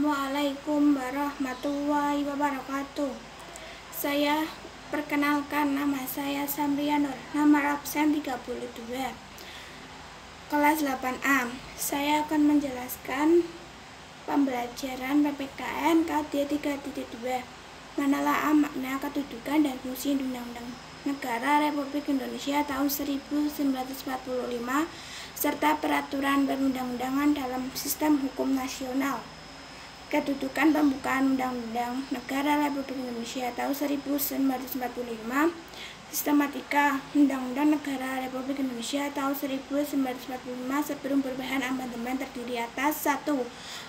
Assalamualaikum warahmatullahi wabarakatuh. Saya perkenalkan, nama saya Samria Nur, nomor absen 32, kelas 8A. Saya akan menjelaskan pembelajaran PPKN KD 3.2, menelaah makna kedudukan dan fungsi Undang-Undang Negara Republik Indonesia tahun 1945 serta peraturan perundang-undangan dalam sistem hukum nasional. Kedudukan pembukaan Undang-Undang Negara Republik Indonesia tahun 1945, sistematika Undang-Undang Negara Republik Indonesia tahun 1945 sebelum perubahan amandemen terdiri atas 1.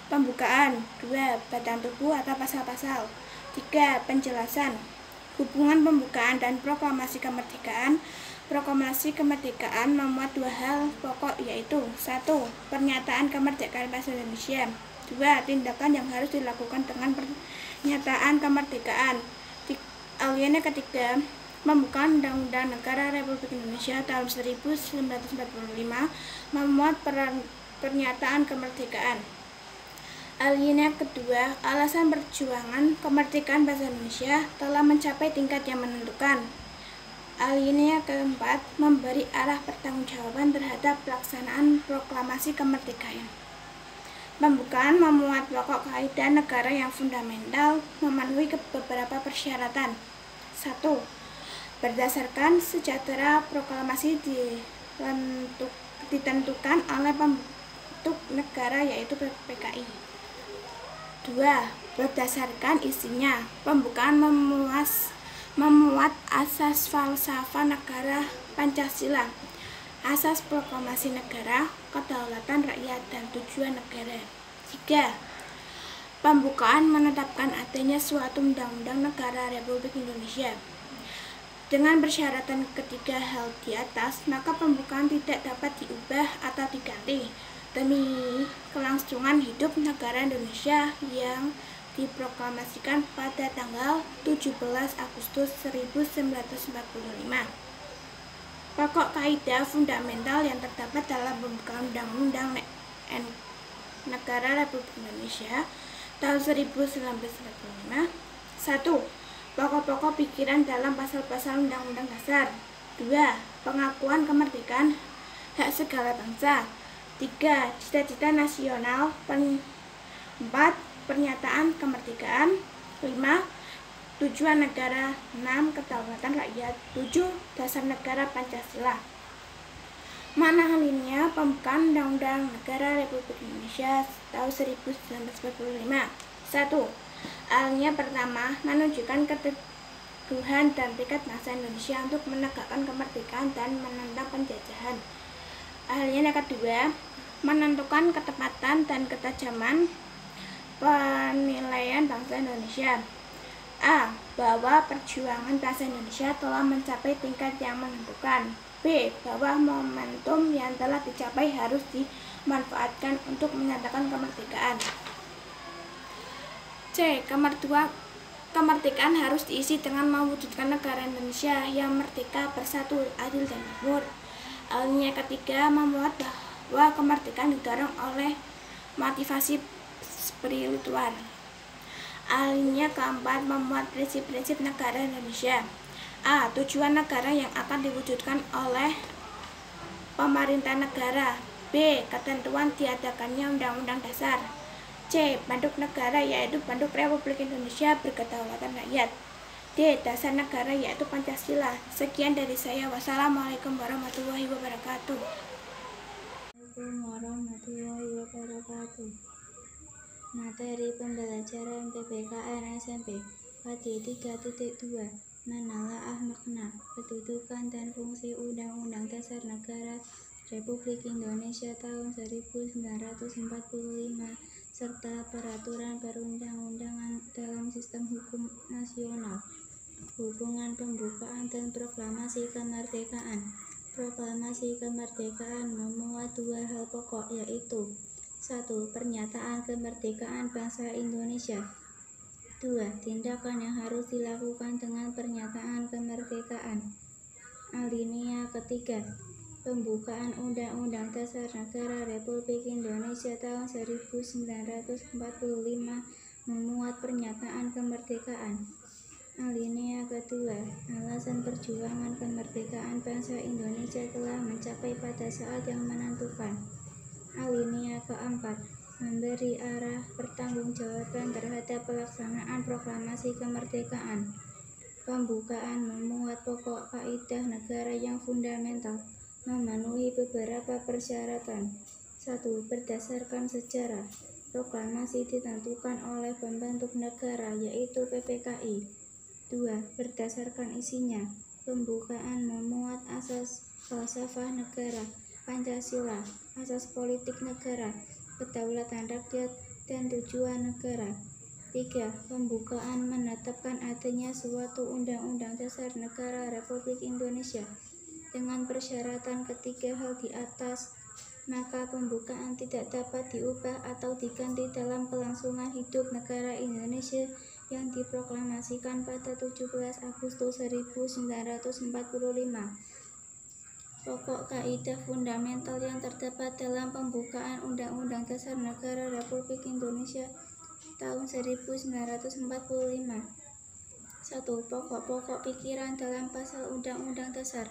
Pembukaan, 2. Batang tubuh atau pasal-pasal, 3. Penjelasan. Hubungan pembukaan dan proklamasi kemerdekaan. Proklamasi kemerdekaan memuat dua hal pokok, yaitu 1. Pernyataan kemerdekaan bangsa Indonesia, 2. Tindakan yang harus dilakukan dengan pernyataan kemerdekaan. Alinia ketiga, pembukaan Undang-Undang Negara Republik Indonesia tahun 1945 memuat pernyataan kemerdekaan. Alinia kedua, alasan perjuangan kemerdekaan bangsa Indonesia telah mencapai tingkat yang menentukan. Alinia keempat, memberi arah pertanggungjawaban terhadap pelaksanaan proklamasi kemerdekaan. Pembukaan memuat pokok kaidah negara yang fundamental memenuhi beberapa persyaratan. 1. Berdasarkan sejahtera proklamasi ditentukan oleh pembentuk negara, yaitu PKI. 2. Berdasarkan isinya, pembukaan memuat asas falsafah negara Pancasila, asas proklamasi negara, kedaulatan rakyat, dan tujuan negara. 3. Pembukaan menetapkan adanya suatu undang-undang negara Republik Indonesia. Dengan persyaratan ketiga hal di atas, maka pembukaan tidak dapat diubah atau diganti demi kelangsungan hidup negara Indonesia yang diproklamasikan pada tanggal 17 Agustus 1945. Pokok kaidah fundamental yang terdapat dalam pembukaan Undang-Undang Negara Republik Indonesia tahun 1945. 1. Pokok-pokok pikiran dalam pasal-pasal Undang-Undang Dasar. 2. Pengakuan kemerdekaan hak segala bangsa. 3. Cita-cita nasional. 4. Pernyataan kemerdekaan. 5. Tujuan negara. 6. Kedaulatan rakyat. 7. Dasar negara Pancasila. Makna alinia pembukaan Undang-Undang Negara Republik Indonesia tahun 1945. 1. Alinia pertama, menunjukkan keteguhan dan tekad bangsa Indonesia untuk menegakkan kemerdekaan dan menentang penjajahan. Alinia kedua, menentukan ketepatan dan ketajaman penilaian bangsa Indonesia. A. Bahwa perjuangan bangsa Indonesia telah mencapai tingkat yang menentukan. B. Bahwa momentum yang telah dicapai harus dimanfaatkan untuk menyatakan kemerdekaan. C. Kemerdekaan harus diisi dengan mewujudkan negara Indonesia yang merdeka, bersatu, adil, dan makmur. Alinia ketiga memuat bahwa kemerdekaan didorong oleh motivasi spiritual. Alinia keempat memuat prinsip-prinsip negara Indonesia. A. Tujuan negara yang akan diwujudkan oleh pemerintah negara. B. Ketentuan diadakannya Undang-Undang Dasar. C. Bentuk negara, yaitu bentuk Republik Indonesia berkedaulatan rakyat. D. Dasar negara, yaitu Pancasila. Sekian dari saya. Wassalamualaikum warahmatullahi wabarakatuh. Materi pembelajaran PPKN SMP KD 3.2, menelaah makna, kedudukan, dan fungsi Undang-Undang Dasar Negara Republik Indonesia tahun 1945 serta peraturan perundang-undangan dalam sistem hukum nasional. Hubungan pembukaan dan proklamasi kemerdekaan. Proklamasi kemerdekaan memuat dua hal pokok, yaitu 1. Pernyataan kemerdekaan bangsa Indonesia. 2. Tindakan yang harus dilakukan dengan pernyataan kemerdekaan. Alinia ketiga, Pembukaan Undang-Undang Dasar Negara Republik Indonesia tahun 1945 memuat pernyataan kemerdekaan. Alinea kedua, alasan perjuangan kemerdekaan bangsa Indonesia telah mencapai pada saat yang menentukan. Alinea keempat, memberi arah pertanggungjawaban terhadap pelaksanaan proklamasi kemerdekaan. Pembukaan memuat pokok kaidah negara yang fundamental, memenuhi beberapa persyaratan. 1. Berdasarkan sejarah, proklamasi ditentukan oleh pembentuk negara yaitu PPKI. 2. Berdasarkan isinya, pembukaan memuat asas falsafah negara, Pancasila, asas politik negara, kedaulatan rakyat, dan tujuan negara. 3. Pembukaan menetapkan adanya suatu Undang-Undang Dasar Negara Republik Indonesia. Dengan persyaratan ketiga hal di atas, maka pembukaan tidak dapat diubah atau diganti dalam kelangsungan hidup negara Indonesia yang diproklamasikan pada 17 Agustus 1945. Pokok kaidah fundamental yang terdapat dalam pembukaan Undang-Undang Dasar Negara Republik Indonesia tahun 1945. 1. Pokok-pokok pikiran dalam pasal Undang-Undang Dasar.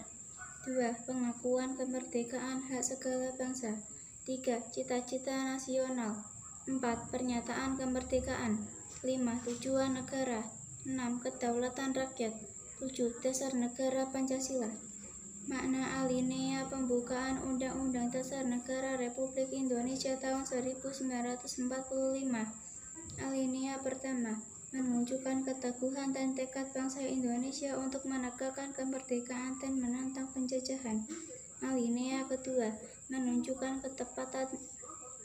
2. Pengakuan kemerdekaan hak segala bangsa. 3. Cita-cita nasional. 4. Pernyataan kemerdekaan. 5. Tujuan negara. 6. Kedaulatan rakyat. 7. Dasar negara Pancasila. Makna alinea pembukaan Undang-Undang Dasar Negara Republik Indonesia tahun 1945. Alinea pertama, menunjukkan keteguhan dan tekad bangsa Indonesia untuk menegakkan kemerdekaan dan menentang penjajahan. Alinea kedua, menunjukkan ketepatan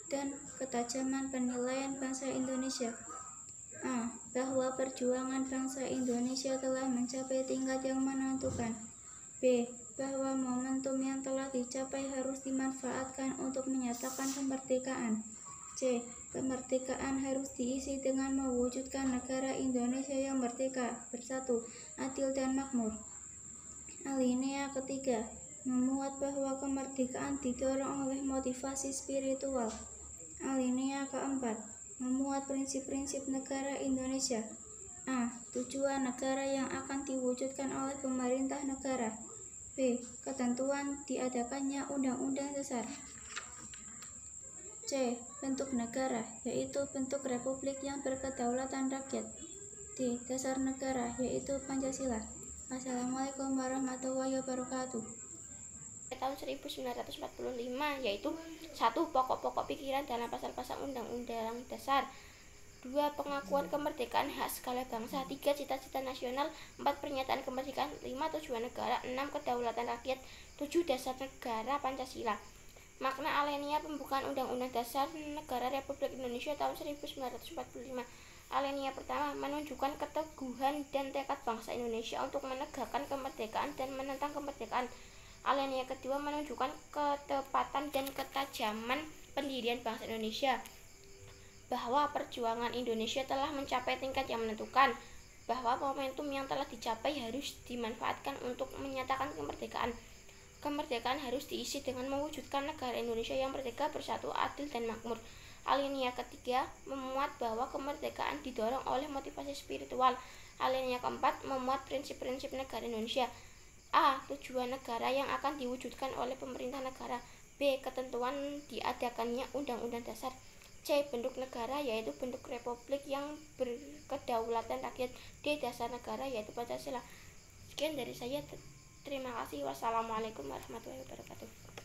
dan ketajaman penilaian bangsa Indonesia. A. Bahwa perjuangan bangsa Indonesia telah mencapai tingkat yang menentukan. B. Bahwa momentum yang telah dicapai harus dimanfaatkan untuk menyatakan kemerdekaan. C. Kemerdekaan harus diisi dengan mewujudkan negara Indonesia yang merdeka, bersatu, adil, dan makmur. Alinea ketiga, memuat bahwa kemerdekaan didorong oleh motivasi spiritual. Alinea keempat, memuat prinsip-prinsip negara Indonesia. A. Tujuan negara yang akan diwujudkan oleh pemerintah negara. B. Ketentuan diadakannya Undang-Undang Dasar. C. Bentuk negara, yaitu bentuk republik yang berkedaulatan rakyat. D. Dasar negara, yaitu Pancasila. Wassalamualaikum warahmatullahi wabarakatuh. Tahun 1945, yaitu 1. Pokok-pokok pikiran dalam pasal-pasal Undang-Undang Dasar. 2. Pengakuan kemerdekaan hak segala bangsa. 3. Cita-cita nasional. 4. Pernyataan kemerdekaan. 5. Tujuan negara. 6. Kedaulatan rakyat. 7. Dasar negara Pancasila. Makna alinea pembukaan Undang-Undang Dasar Negara Republik Indonesia tahun 1945. Alinea pertama, menunjukkan keteguhan dan tekad bangsa Indonesia untuk menegakkan kemerdekaan dan menentang kemerdekaan. Alinea kedua, menunjukkan ketepatan dan ketajaman pendirian bangsa Indonesia, bahwa perjuangan Indonesia telah mencapai tingkat yang menentukan, bahwa momentum yang telah dicapai harus dimanfaatkan untuk menyatakan kemerdekaan. Kemerdekaan harus diisi dengan mewujudkan negara Indonesia yang merdeka, bersatu, adil, dan makmur. Alinea ketiga, memuat bahwa kemerdekaan didorong oleh motivasi spiritual. Alinea keempat, memuat prinsip-prinsip negara Indonesia. A. Tujuan negara yang akan diwujudkan oleh pemerintah negara. B. Ketentuan diadakannya Undang-Undang Dasar. C. Bentuk negara, yaitu bentuk republik yang berkedaulatan rakyat. D. Dasar negara, yaitu Pancasila. Sekian dari saya. Terima kasih. Wassalamualaikum warahmatullahi wabarakatuh.